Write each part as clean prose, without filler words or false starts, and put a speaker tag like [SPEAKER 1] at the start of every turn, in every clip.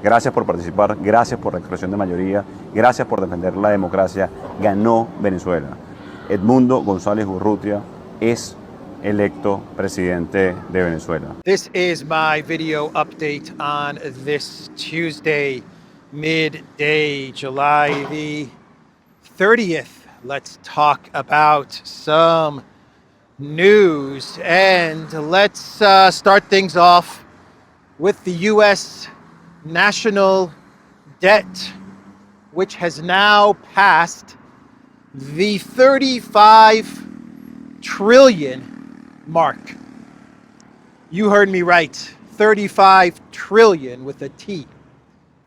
[SPEAKER 1] Gracias por participar, gracias por la expresión de mayoría, gracias por defender la democracia. Ganó Venezuela. Edmundo González Urrutia es electo presidente de Venezuela.
[SPEAKER 2] This is my video update on this Tuesday, midday, July the 30th. Let's talk about some news, and let's start things off with the U.S. national debt, which has now passed the 35 trillion mark. You heard me right. 35 trillion with a T.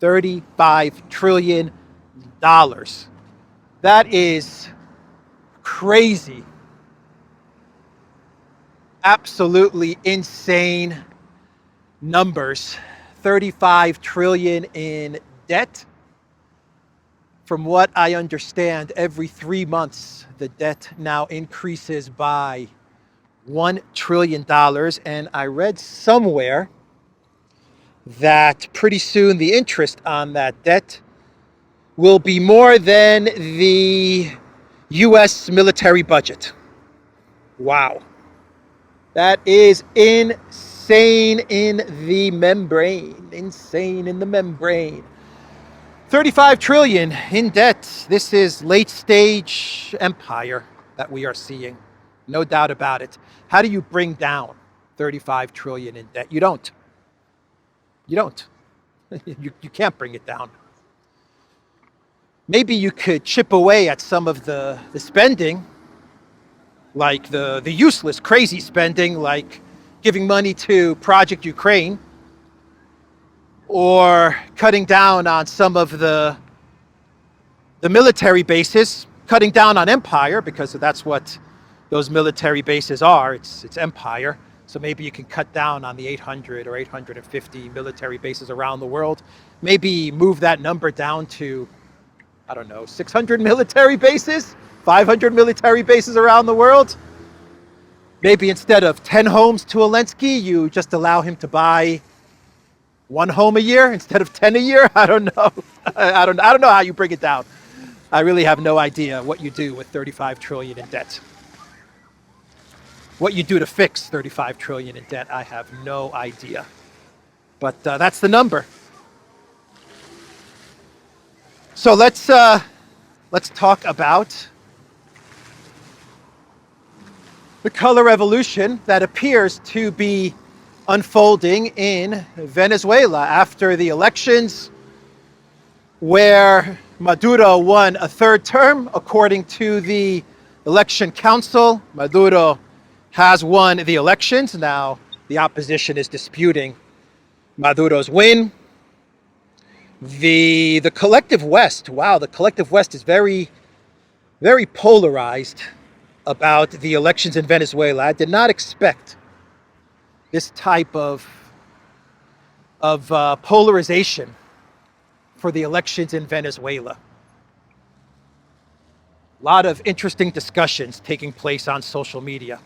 [SPEAKER 2] $35 trillion. That is crazy. Absolutely insane numbers. 35 trillion in debt. From what I understand, every 3 months, the debt now increases by $1 trillion. And I read somewhere that pretty soon the interest on that debt will be more than the U.S. military budget. Wow. That is insane in the membrane. Insane in the membrane. 35 trillion in debt. This is late stage empire that we are seeing. No doubt about it. How do you bring down 35 trillion in debt? You don't. You don't. You can't bring it down. Maybe you could chip away at some of the spending, like the useless, crazy spending, like giving money to Project Ukraine, or cutting down on some of the military bases, cutting down on empire, because that's what those military bases are. It's empire. So maybe you can cut down on the 800 or 850 military bases around the world. Maybe move that number down to, I don't know, 600 military bases, 500 military bases around the world. Maybe instead of 10 homes to Zelensky, you just allow him to buy 1 home a year instead of 10 a year. I don't know. I don't know how you bring it down. I really have no idea what you do with 35 trillion in debt. What you do to fix 35 trillion in debt, I have no idea. But that's the number. So let's talk about the color revolution that appears to be unfolding in Venezuela after the elections, where Maduro won a 3rd term. According to the election council, Maduro has won the elections. Now, the opposition is disputing Maduro's win. The collective West, wow, the collective West is very, very polarized about the elections in Venezuela. I did not expect this type of polarization for the elections in Venezuela. A lot of interesting discussions taking place on social media.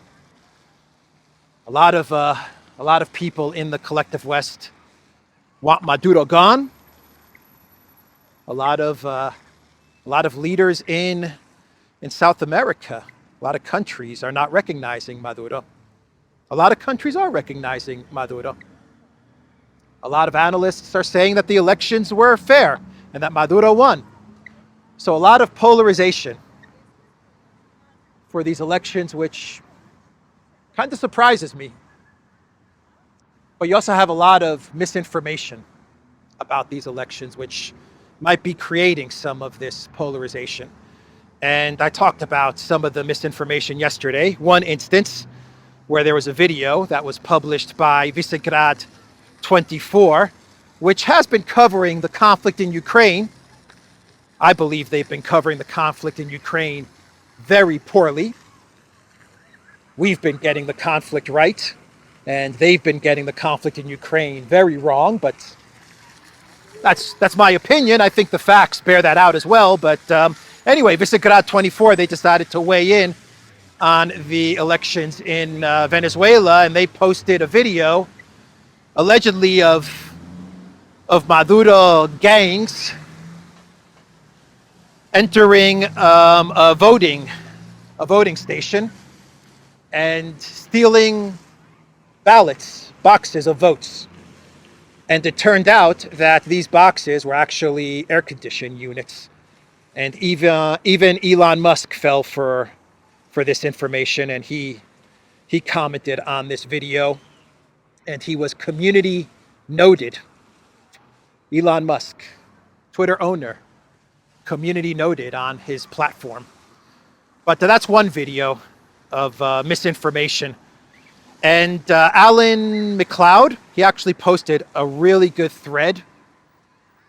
[SPEAKER 2] A lot of people in the collective West want Maduro gone. A lot of leaders in South America, a lot of countries are not recognizing Maduro. A lot of countries are recognizing Maduro. A lot of analysts are saying that the elections were fair and that Maduro won. So a lot of polarization for these elections, which kind of surprises me. But you also have a lot of misinformation about these elections, which might be creating some of this polarization. And I talked about some of the misinformation yesterday. One instance where there was a video that was published by Visegrad 24, which has been covering the conflict in Ukraine. I believe they've been covering the conflict in Ukraine very poorly. We've been getting the conflict right, and they've been getting the conflict in Ukraine very wrong, but that's my opinion. I think the facts bear that out as well. But anyway, Visegrad 24, they decided to weigh in on the elections in Venezuela, and they posted a video allegedly of of Maduro gangs entering a voting station and stealing ballots, boxes of votes. And it turned out that these boxes were actually air conditioning units. And even Elon Musk fell for this information, and he commented on this video, and he was community noted. Elon Musk, Twitter owner, community noted on his platform. But that's one video of misinformation. And Alan McLeod, he actually posted a really good thread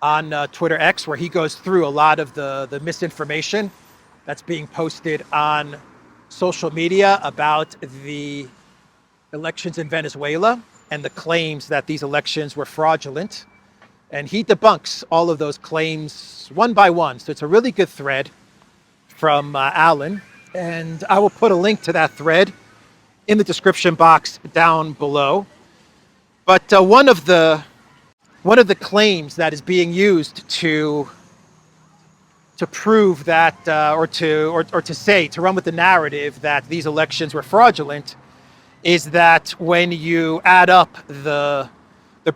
[SPEAKER 2] on Twitter X where he goes through a lot of the misinformation that's being posted on social media about the elections in Venezuela and the claims that these elections were fraudulent. And he debunks all of those claims one by one. So it's a really good thread from Alan. And I will put a link to that thread in the description box down below. But one of the claims that is being used to prove that, or to say, to run with the narrative that these elections were fraudulent, is that when you add up the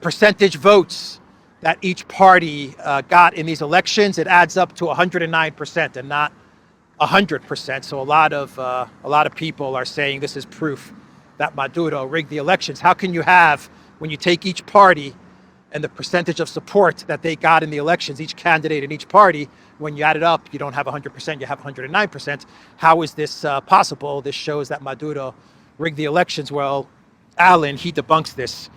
[SPEAKER 2] percentage votes that each party got in these elections, it adds up to 109% and not 100%. So a lot of people are saying this is proof that Maduro rigged the elections. How can you have, when you take each party and the percentage of support that they got in the elections, each candidate in each party, when you add it up, you don't have 100%, you have 109%. How is this possible? This shows that Maduro rigged the elections. Well, Alan, he debunks this.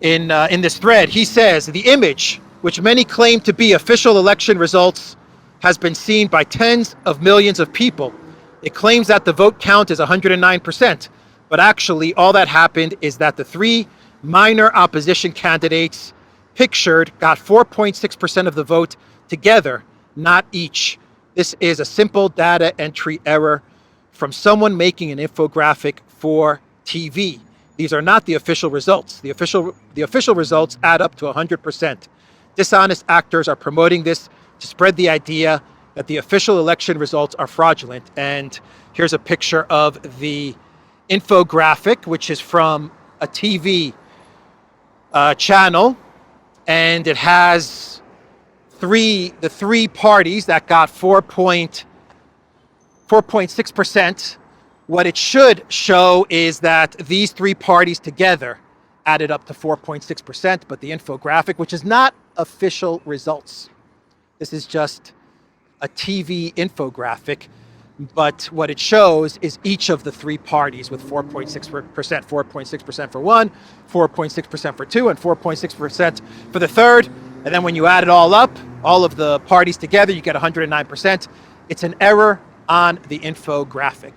[SPEAKER 2] In this thread, he says, the image, which many claim to be official election results, has been seen by tens of millions of people. It claims that the vote count is 109%, but actually all that happened is that the three minor opposition candidates pictured got 4.6% of the vote together, not each. This is a simple data entry error from someone making an infographic for TV. These are not the official results. The official results add up to 100%. Dishonest actors are promoting this to spread the idea that the official election results are fraudulent. And here's a picture of the infographic, which is from a TV channel, and it has the three parties that got 4.6%. What it should show is that these three parties together added up to 4.6%, but the infographic, which is not official results, this is just a TV infographic, but what it shows is each of the three parties with 4.6%, 4.6% for one, 4.6% for two, and 4.6% for the third. And then when you add it all up, all of the parties together, you get 109%. It's an error on the infographic.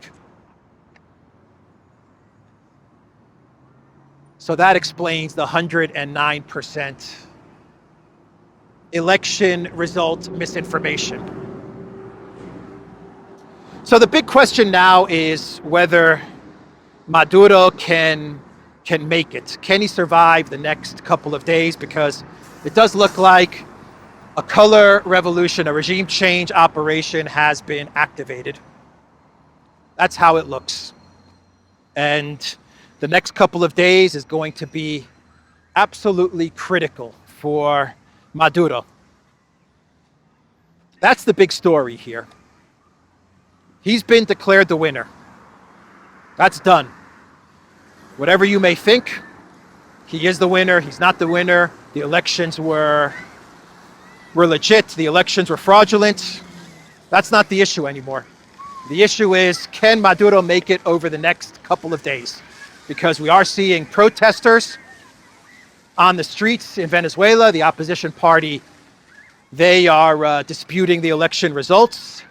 [SPEAKER 2] So that explains the 109% election result misinformation. So the big question now is whether Maduro can make it. Can he survive the next couple of days? Because it does look like a color revolution, a regime change operation has been activated. That's how it looks. And the next couple of days is going to be absolutely critical for Maduro. That's the big story here. He's been declared the winner. That's done. Whatever you may think, he is the winner, he's not the winner. The elections were legit, the elections were fraudulent. That's not the issue anymore. The issue is, can Maduro make it over the next couple of days? Because we are seeing protesters on the streets in Venezuela. The opposition party, they are disputing the election results.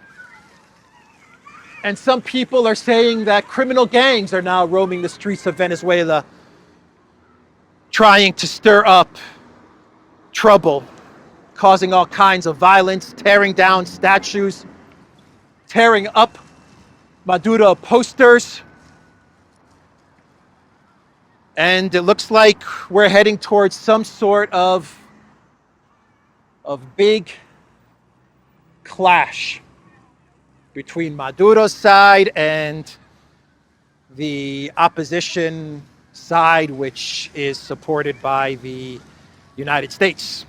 [SPEAKER 2] And some people are saying that criminal gangs are now roaming the streets of Venezuela, trying to stir up trouble, causing all kinds of violence, tearing down statues, tearing up Maduro posters. And it looks like we're heading towards some sort of of big clash between Maduro's side and the opposition side, which is supported by the United States.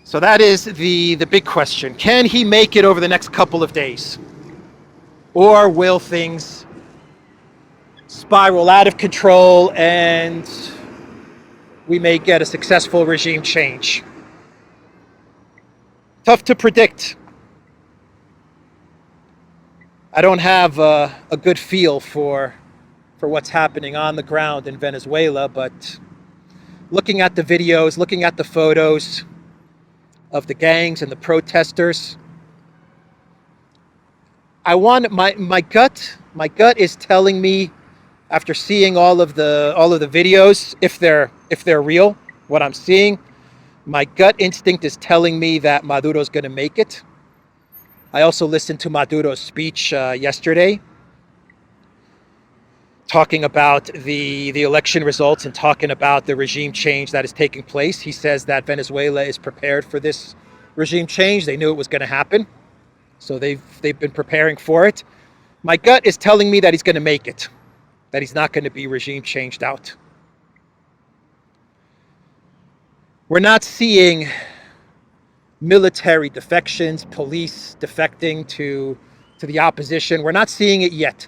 [SPEAKER 2] So that is the big question. Can he make it over the next couple of days? Or will things spiral out of control and we may get a successful regime change? Tough to predict. I don't have a good feel for what's happening on the ground in Venezuela, but looking at the videos, looking at the photos of the gangs and the protesters, my gut is telling me, after seeing all of the videos, if they're real, what I'm seeing, my gut instinct is telling me that Maduro's going to make it. I also listened to Maduro's speech yesterday, talking about the election results and talking about the regime change that is taking place. He says that Venezuela is prepared for this regime change. They knew it was going to happen, so they've been preparing for it. My gut is telling me that he's going to make it, that he's not going to be regime changed out. We're not seeing military defections, police defecting to the opposition. We're not seeing it yet,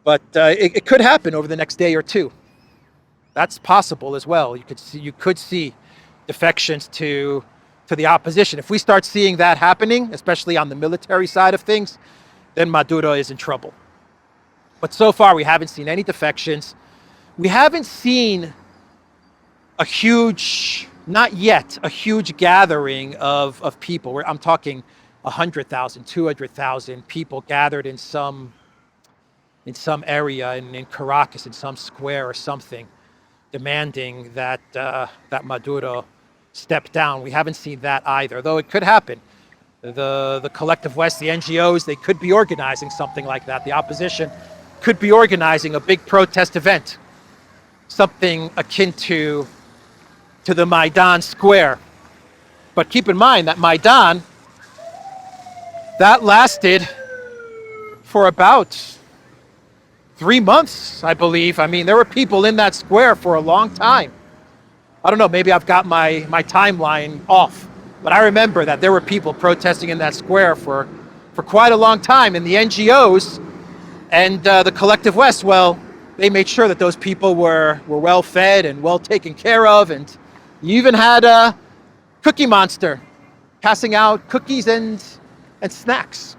[SPEAKER 2] but it could happen over the next day or two. That's possible as well. You could see defections to the opposition. If we start seeing that happening, especially on the military side of things, then Maduro is in trouble. But so far, we haven't seen any defections. We haven't seen a huge, not yet, a huge gathering of people. I'm talking 100,000, 200,000 people gathered in some area in Caracas, in some square or something, demanding that Maduro step down. We haven't seen that either, though it could happen. The Collective West, the NGOs, they could be organizing something like that. The opposition could be organizing a big protest event, something akin to the Maidan Square. But keep in mind that Maidan, that lasted for about 3 months, I believe. I mean, there were people in that square for a long time. I don't know, maybe I've got my timeline off, but I remember that there were people protesting in that square for quite a long time. And the NGOs and the Collective West, well, they made sure that those people were well fed and well taken care of. And you even had a Cookie Monster passing out cookies and snacks.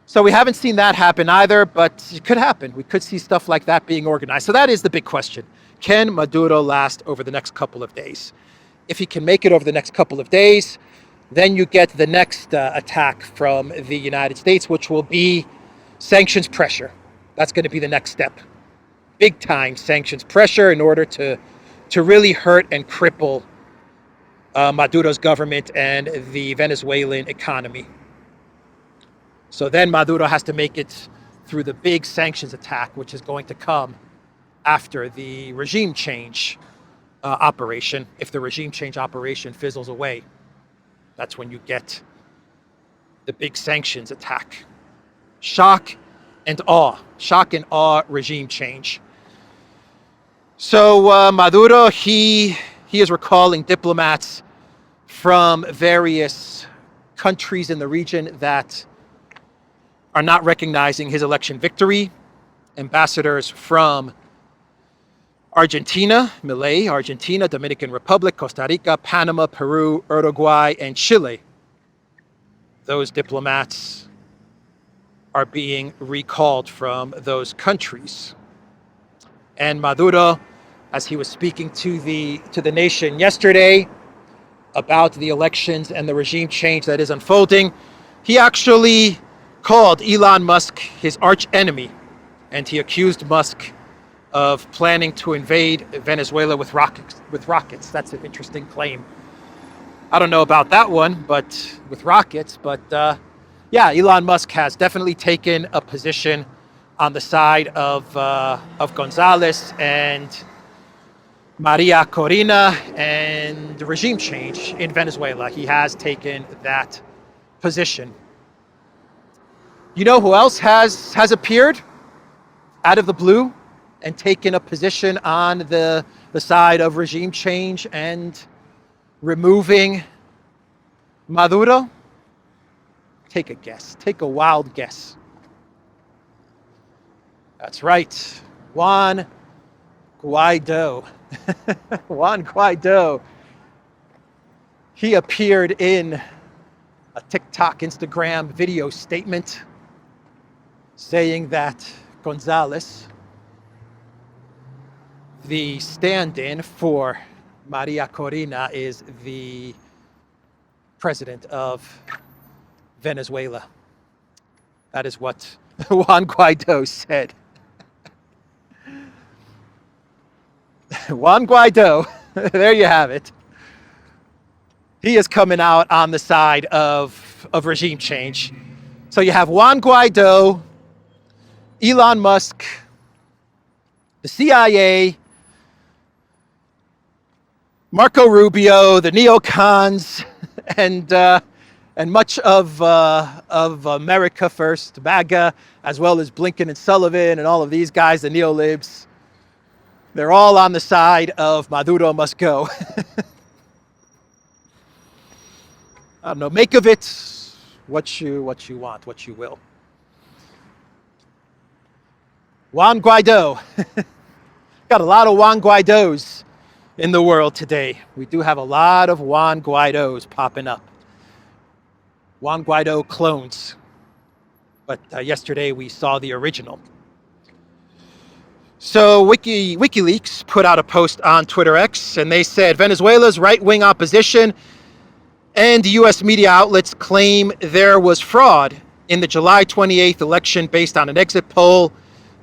[SPEAKER 2] So we haven't seen that happen either, but it could happen. We could see stuff like that being organized. So that is the big question. Can Maduro last over the next couple of days? If he can make it over the next couple of days, then you get the next attack from the United States, which will be sanctions pressure. That's going to be the next step. Big time sanctions pressure in order to really hurt and cripple Maduro's government and the Venezuelan economy. So then Maduro has to make it through the big sanctions attack, which is going to come after the regime change operation. If the regime change operation fizzles away, that's when you get the big sanctions attack. Shock and awe regime change. So Maduro, he is recalling diplomats from various countries in the region that are not recognizing his election victory. Ambassadors from Argentina, Argentina, Dominican Republic, Costa Rica, Panama, Peru, Uruguay, and Chile. Those diplomats are being recalled from those countries. And Maduro, as he was speaking to the nation yesterday about the elections and the regime change that is unfolding, he actually called Elon Musk his arch enemy, and he accused Musk of planning to invade Venezuela with rockets. That's an interesting claim. I don't know about that one, but with rockets. But yeah, Elon Musk has definitely taken a position on the side of Gonzalez and Maria Corina and regime change in Venezuela. He has taken that position. You know who else has appeared out of the blue and taken a position on the side of regime change and removing Maduro? Take a guess. Take a wild guess. That's right. Juan Guaido. Juan Guaido. He appeared in a TikTok, Instagram video statement saying that Gonzalez, the stand-in for Maria Corina, is the president of Venezuela. That is what Juan Guaido said. Juan Guaido, there you have it. He is coming out on the side of regime change. So you have Juan Guaido, Elon Musk, the CIA, Marco Rubio, the neocons, and much of America First, MAGA, as well as Blinken and Sullivan and all of these guys, the neolibs. They're all on the side of Maduro must go. I don't know. Make of it what you want, what you will. Juan Guaido. Got a lot of Juan Guaidos in the world today. We do have a lot of Juan Guaidos popping up. Juan Guaido clones. But yesterday we saw the original. So WikiLeaks put out a post on Twitter X, and they said Venezuela's right-wing opposition and U.S. media outlets claim there was fraud in the July 28th election based on an exit poll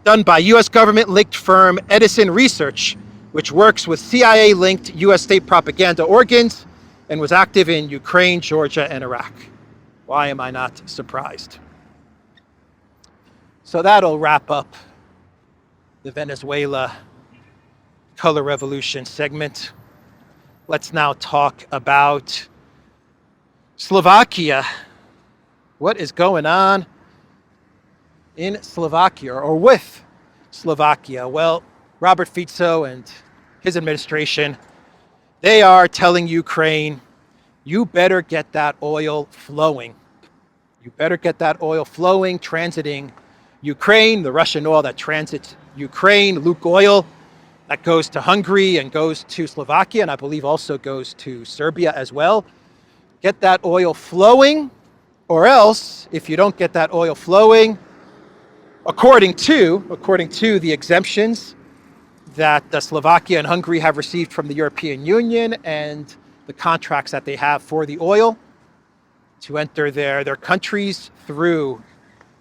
[SPEAKER 2] done by U.S. government-linked firm Edison Research, which works with CIA-linked U.S. state propaganda organs and was active in Ukraine, Georgia, and Iraq. Why am I not surprised? So that'll wrap up the Venezuela Color Revolution segment. Let's now talk about Slovakia. What is going on in Slovakia, or with Slovakia? Well, Robert Fico and his administration, they are telling Ukraine, you better get that oil flowing. You better get that oil flowing, transiting Ukraine, the Russian oil that transits Ukraine, Lukoil, that goes to Hungary and goes to Slovakia, and I believe also goes to Serbia as well. Get that oil flowing, or else, if you don't get that oil flowing, according to the exemptions that Slovakia and Hungary have received from the European Union and the contracts that they have for the oil to enter their countries through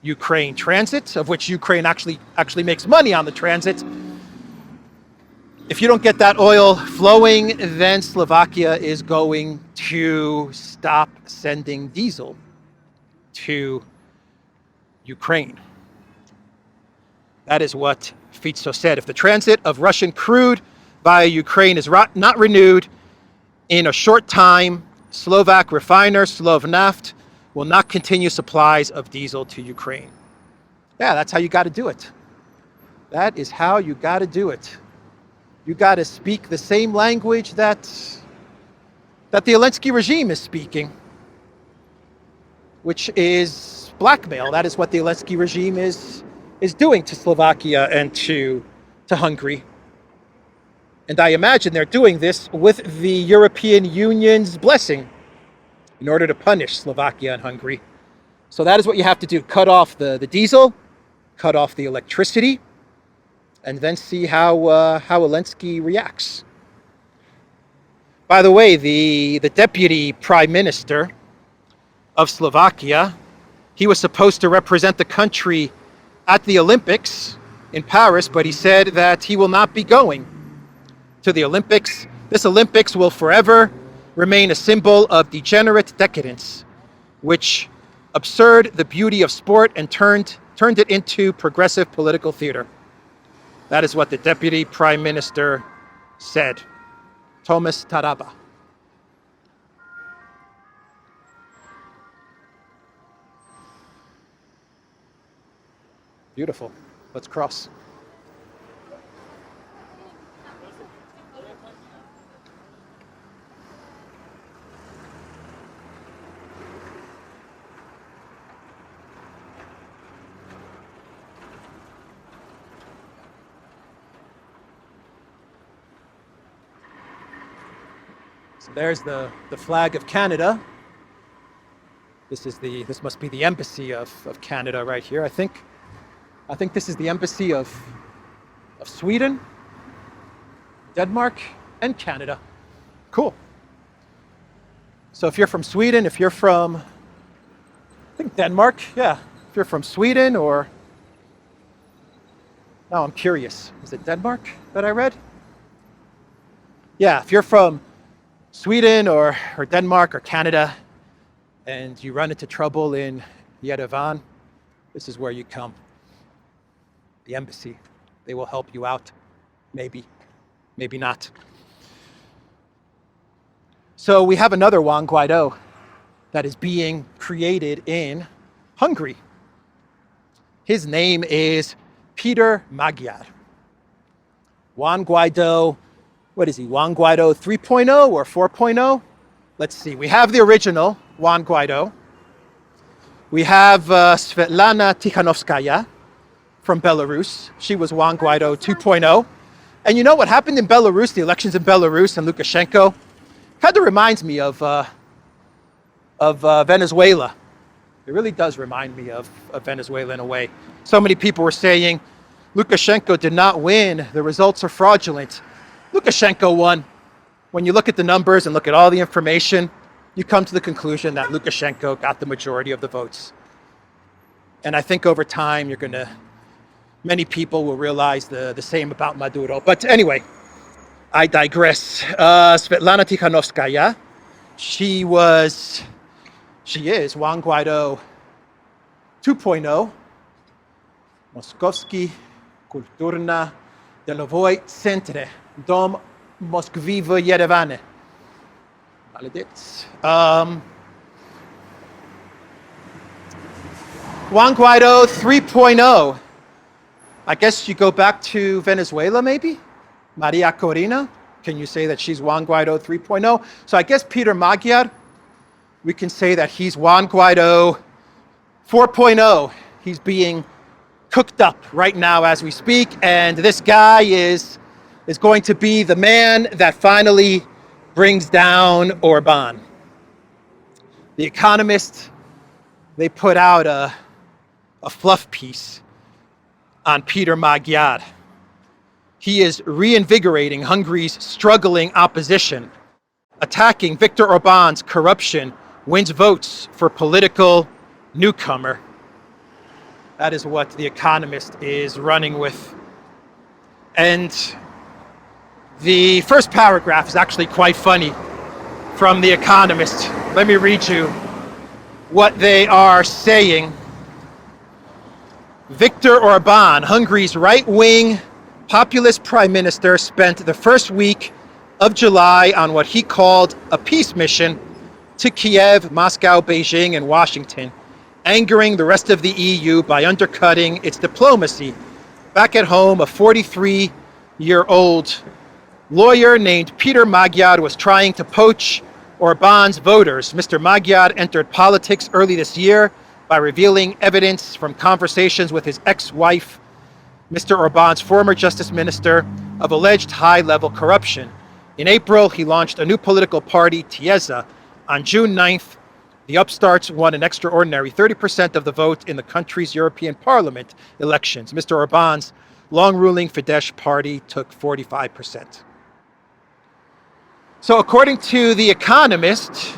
[SPEAKER 2] Ukraine transit, of which Ukraine actually makes money on the transit. If you don't get that oil flowing, then Slovakia is going to stop sending diesel to Ukraine. That is what Fico said. If the transit of Russian crude via Ukraine is not renewed in a short time, Slovak refiner Slovnaft will not continue supplies of diesel to Ukraine. Yeah, that's how you got to do it. That is how you got to do it. You got to speak the same language that the Zelensky regime is speaking, which is blackmail. That is what the Zelensky regime is doing to Slovakia and to Hungary. And I imagine they're doing this with the European Union's blessing in order to punish Slovakia and Hungary. So that is what you have to do. Cut off the diesel, cut off the electricity, and then see how Zelensky reacts. By the way, the deputy prime minister of Slovakia, he was supposed to represent the country at the Olympics in Paris, but he said that he will not be going to the Olympics. This Olympics will forever remain a symbol of degenerate decadence, which absurd the beauty of sport and turned it into progressive political theater. That is what the deputy prime minister said. Thomas Taraba. Beautiful. Let's cross. So there's the flag of Canada. This must be the embassy of Canada right here. I think this is the embassy of Sweden, Denmark, and Canada. Cool. So if you're from Sweden, if you're from, I think Denmark, yeah. If you're from Sweden or, now I'm curious, is it Denmark that I read? Yeah, if you're from Sweden or Denmark or Canada and you run into trouble in Yerevan, this is where you come. The embassy. They will help you out. Maybe, maybe not. So we have another Juan Guaido that is being created in Hungary. His name is Peter Magyar. Juan Guaido, what is he, Juan Guaido 3.0 or 4.0? Let's see, we have the original Juan Guaido. We have Svetlana Tikhanovskaya from Belarus. She was Juan Guaido 2.0. And you know what happened in Belarus, the elections in Belarus and Lukashenko? Kind of reminds me of Venezuela. It really does remind me of Venezuela in a way. So many people were saying Lukashenko did not win, the results are fraudulent. Lukashenko won. When you look at the numbers and look at all the information, you come to the conclusion that Lukashenko got the majority of the votes. And I think over time, many people will realize the same about Maduro. But anyway, I digress. Svetlana Tikhanovskaya, she is Juan Guaido 2.0, Moskovski Kulturna Delovoi Centre, Dom Moskvivo Yerevan. Juan Guaido 3.0. I guess you go back to Venezuela, maybe? Maria Corina, can you say that she's Juan Guaido 3.0? So I guess Peter Magyar, we can say that he's Juan Guaido 4.0. He's being cooked up right now as we speak, and this guy is going to be the man that finally brings down Orban. The Economist, they put out a fluff piece on Peter Magyar. He is reinvigorating Hungary's struggling opposition, attacking Viktor Orban's corruption, wins votes for political newcomer. That is what The Economist is running with. And the first paragraph is actually quite funny from The Economist. Let me read you what they are saying. Viktor Orban, Hungary's right-wing populist prime minister, spent the first week of July on what he called a peace mission to Kiev, Moscow, Beijing, and Washington, angering the rest of the EU by undercutting its diplomacy. Back at home, a 43-year-old lawyer named Peter Magyar was trying to poach Orban's voters. Mr. Magyar entered politics early this year by revealing evidence from conversations with his ex-wife, Mr. Orban's former justice minister, of alleged high-level corruption. In April, he launched a new political party, Tiesa. On June 9th, the upstarts won an extraordinary 30% of the vote in the country's European Parliament elections. Mr. Orban's long-ruling Fidesz party took 45%. So according to The Economist,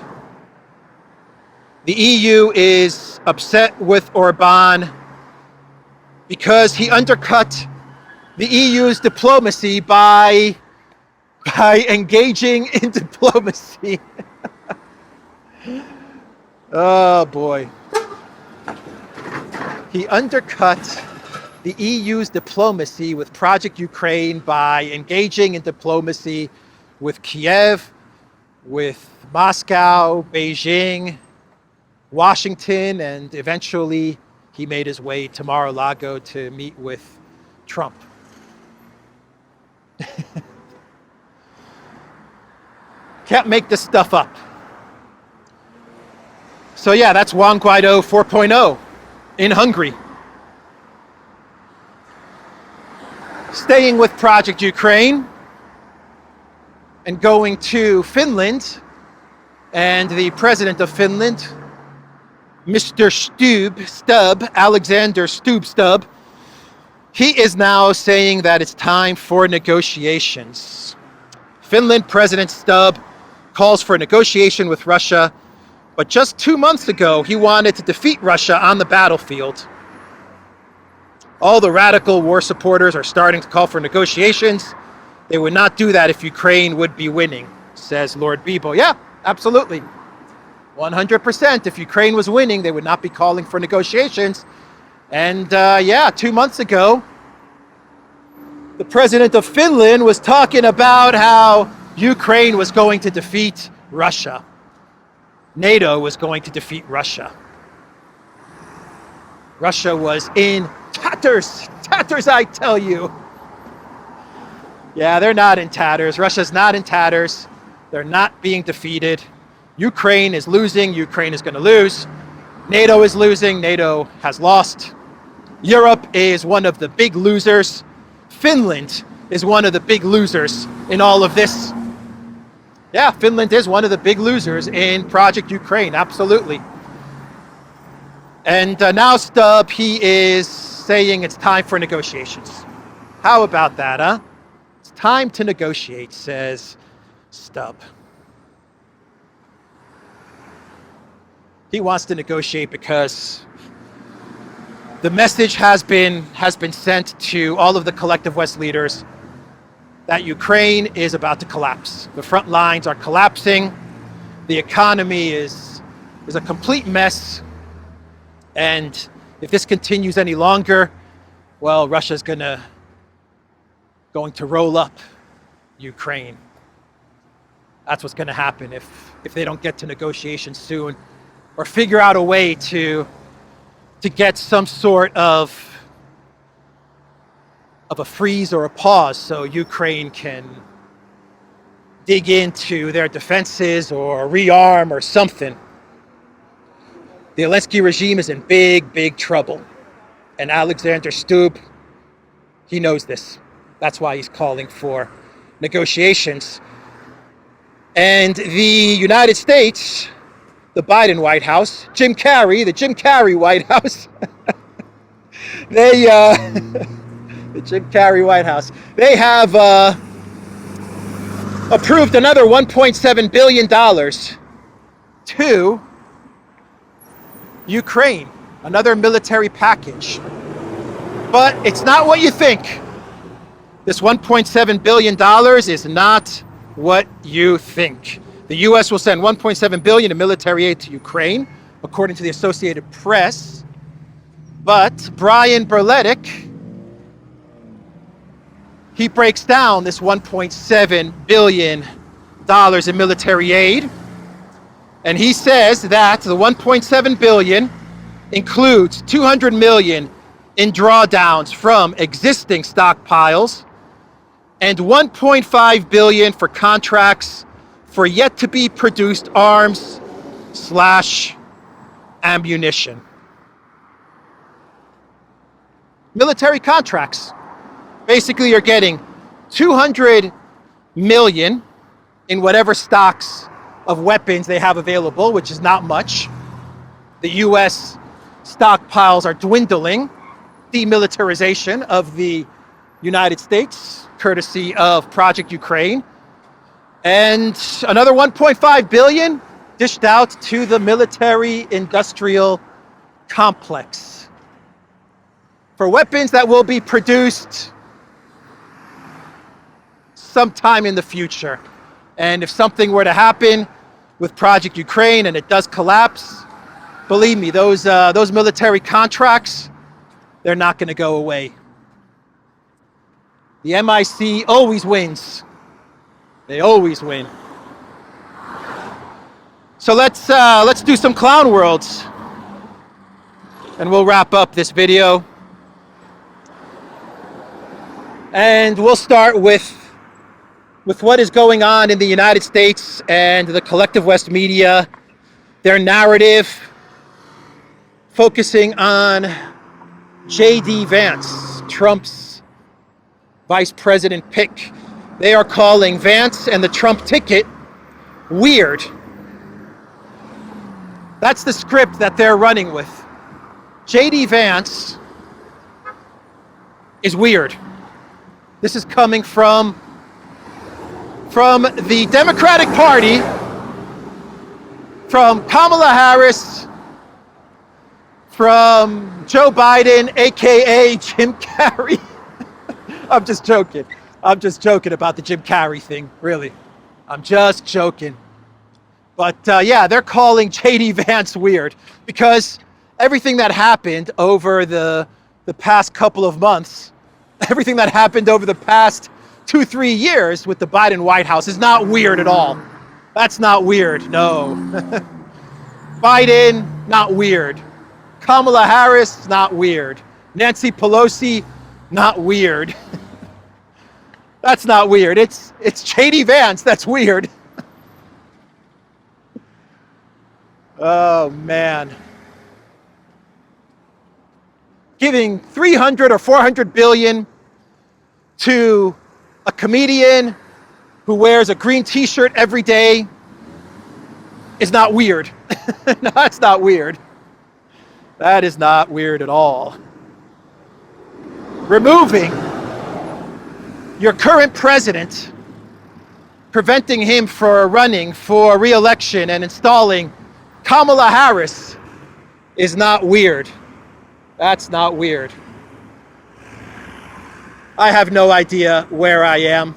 [SPEAKER 2] the EU is upset with Orban because he undercut the EU's diplomacy by engaging in diplomacy. Oh boy. He undercut the EU's diplomacy with Project Ukraine by engaging in diplomacy with Kiev, with Moscow, Beijing, Washington, and eventually he made his way to Mar-a-Lago to meet with Trump. Can't make this stuff up. So yeah, that's Juan Guaido 4.0 in Hungary. Staying with Project Ukraine and going to Finland, and the president of Finland, Mr. Alexander Stubb, he is now saying that it's time for negotiations. Finland President Stubb calls for a negotiation with Russia, but just 2 months ago, he wanted to defeat Russia on the battlefield. All the radical war supporters are starting to call for negotiations. They would not do that if Ukraine would be winning, says Lord Bibo. Yeah, absolutely. 100%. If Ukraine was winning, they would not be calling for negotiations. And 2 months ago, the president of Finland was talking about how Ukraine was going to defeat Russia. NATO was going to defeat Russia. Russia was in tatters, I tell you. Yeah, they're not in tatters. Russia's not in tatters. They're not being defeated. Ukraine is losing. Ukraine is going to lose. NATO is losing. NATO has lost. Europe is one of the big losers. Finland is one of the big losers in all of this. Yeah, Finland is one of the big losers in Project Ukraine, absolutely. And now Stubb, he is saying it's time for negotiations. How about that, huh? It's time to negotiate, says Stubb. He wants to negotiate because the message has been sent to all of the collective West leaders that Ukraine is about to collapse. The front lines are collapsing. The economy is a complete mess. And if this continues any longer, well, Russia's going to roll up Ukraine. That's what's going to happen if they don't get to negotiations soon, or figure out a way to get some sort of a freeze or a pause so Ukraine can dig into their defenses or rearm or something. The Zelensky regime is in big, big trouble. And Alexander Stubb, he knows this. That's why he's calling for negotiations. And the United States, the Biden White House, the Jim Carrey White House, the Jim Carrey White House, they have approved another $1.7 billion to Ukraine, another military package. But it's not what you think. This $1.7 billion is not what you think. The U.S. will send $1.7 billion in military aid to Ukraine, according to the Associated Press. But Brian Berletic, he breaks down this $1.7 billion in military aid. And he says that the $1.7 billion includes $200 million in drawdowns from existing stockpiles and $1.5 billion for contracts for yet to be produced arms / ammunition. Military contracts. Basically, you're getting $200 million in whatever stocks of weapons they have available, which is not much. The U.S. stockpiles are dwindling. Demilitarization of the United States, courtesy of Project Ukraine. And another $1.5 billion dished out to the military-industrial complex for weapons that will be produced sometime in the future. And if something were to happen with Project Ukraine and it does collapse, believe me, those military contracts they're not going to go away. The MIC always wins. They always win. So let's do some clown worlds, and we'll wrap up this video. And we'll start with what is going on in the United States and the collective West media, their narrative focusing on J.D. Vance, Trump's vice president pick. They are calling Vance and the Trump ticket weird. That's the script that they're running with. J.D. Vance is weird. This is coming from the Democratic Party, from Kamala Harris, from Joe Biden, aka Jim Carrey. I'm just joking. I'm just joking about the Jim Carrey thing, really. I'm just joking. But yeah, they're calling J.D. Vance weird because everything that happened over the past couple of months, everything that happened over the past 2-3 years with the Biden White House is not weird at all. That's not weird, no. Biden, not weird. Kamala Harris, not weird. Nancy Pelosi, not weird. That's not weird. It's J.D. Vance that's weird. Oh, man. Giving 300 or 400 billion to a comedian who wears a green t-shirt every day is not weird. No, that's not weird. That is not weird at all. Removing your current president, preventing him from running for re-election and installing Kamala Harris is not weird. That's not weird. I have no idea where I am.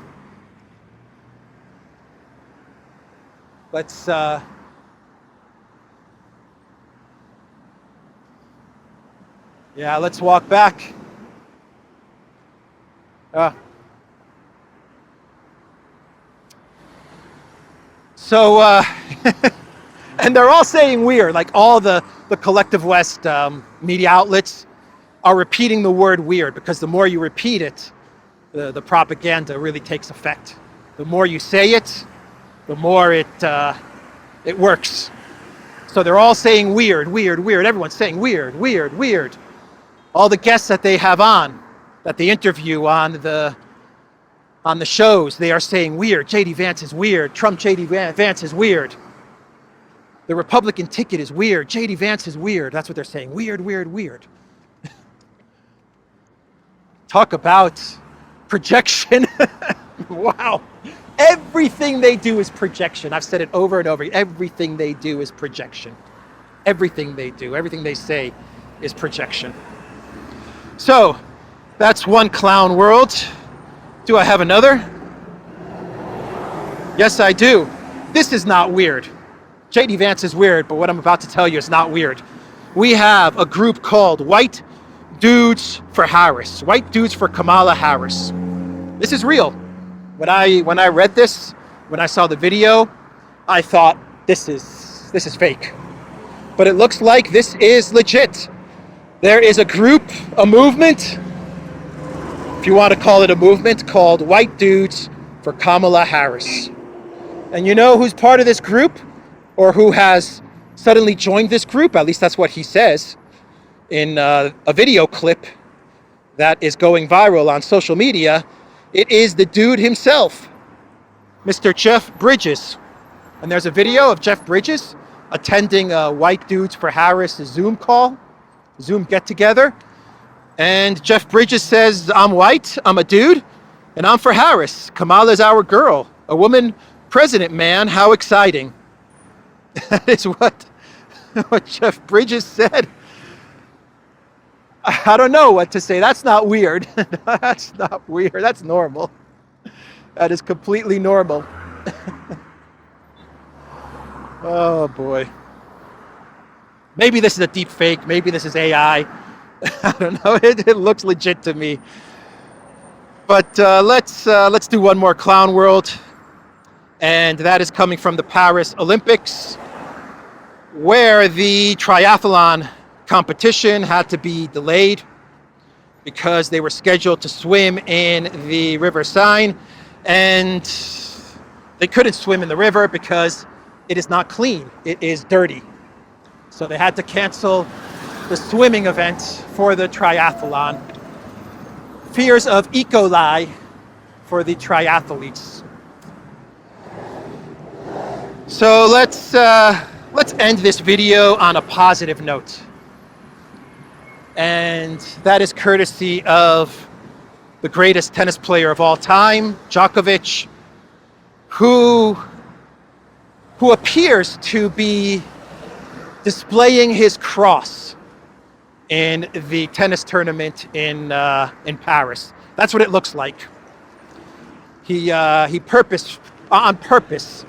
[SPEAKER 2] Let's let's walk back. And they're all saying weird, like all the collective West media outlets are repeating the word weird, because the more you repeat it, the propaganda really takes effect. The more you say it, the more it works. So they're all saying weird, weird, weird. Everyone's saying weird, weird, weird. All the guests that they have on, that they interview on the shows, they are saying weird. J.D. Vance is weird. Trump J.D. Vance is weird. The Republican ticket is weird. J.D. Vance is weird. That's what they're saying. Weird, weird, weird. Talk about projection. Wow. Everything they do is projection. I've said it over and over. Everything they do is projection. Everything they do, everything they say is projection. So, that's one clown world. Do I have another? Yes, I do. This is not weird. J.D. Vance is weird, but what I'm about to tell you is not weird. We have a group called White Dudes for Harris. White Dudes for Kamala Harris. This is real. When I read this, when I saw the video, I thought this is fake. But it looks like this is legit. There is a group, a movement, if you want to call it a movement, called White Dudes for Kamala Harris. And you know who's part of this group? Or who has suddenly joined this group? At least that's what he says in a video clip that is going viral on social media. It is the dude himself, Mr. Jeff Bridges. And there's a video of Jeff Bridges attending a White Dudes for Harris Zoom call, Zoom get-together. And Jeff Bridges says, I'm white, I'm a dude, and I'm for Harris. Kamala's our girl, a woman president, man, how exciting. That is what Jeff Bridges said. I don't know what to say. That's not weird. That's not weird. That's normal. That is completely normal. Oh boy. Maybe this is a deep fake. Maybe this is AI. I don't know. It looks legit to me. But let's do one more clown world, and that is coming from the Paris Olympics, where the triathlon competition had to be delayed because they were scheduled to swim in the River Seine, and they couldn't swim in the river because it is not clean. It is dirty. So they had to cancel the swimming event for the triathlon. Fears of E. coli for the triathletes. So let's end this video on a positive note. And that is courtesy of the greatest tennis player of all time, Djokovic, who appears to be displaying his cross in the tennis tournament in Paris. That's what it looks like. He on purpose,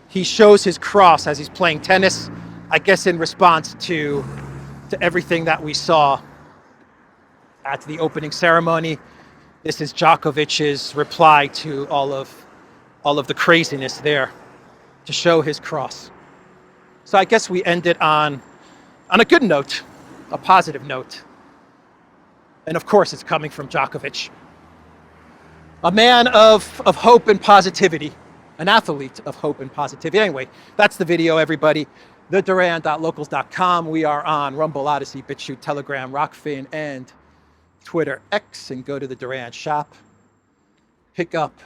[SPEAKER 2] he shows his cross as he's playing tennis, I guess in response to everything that we saw at the opening ceremony. This is Djokovic's reply to all of the craziness there, to show his cross. So I guess we end it on a good note, a positive note. And of course, it's coming from Djokovic, a man of hope and positivity, an athlete of hope and positivity. Anyway, that's the video, everybody. theduran.locals.com. We are on Rumble, Odyssey, BitChute, Telegram, Rockfin, and Twitter X. And go to the Duran shop. Pick up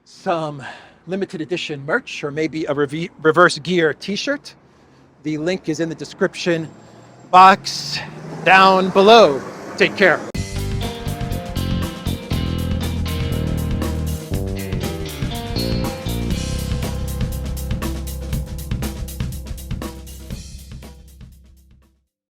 [SPEAKER 2] some limited edition merch, or maybe a reverse gear t-shirt. The link is in the description box down below. Take care.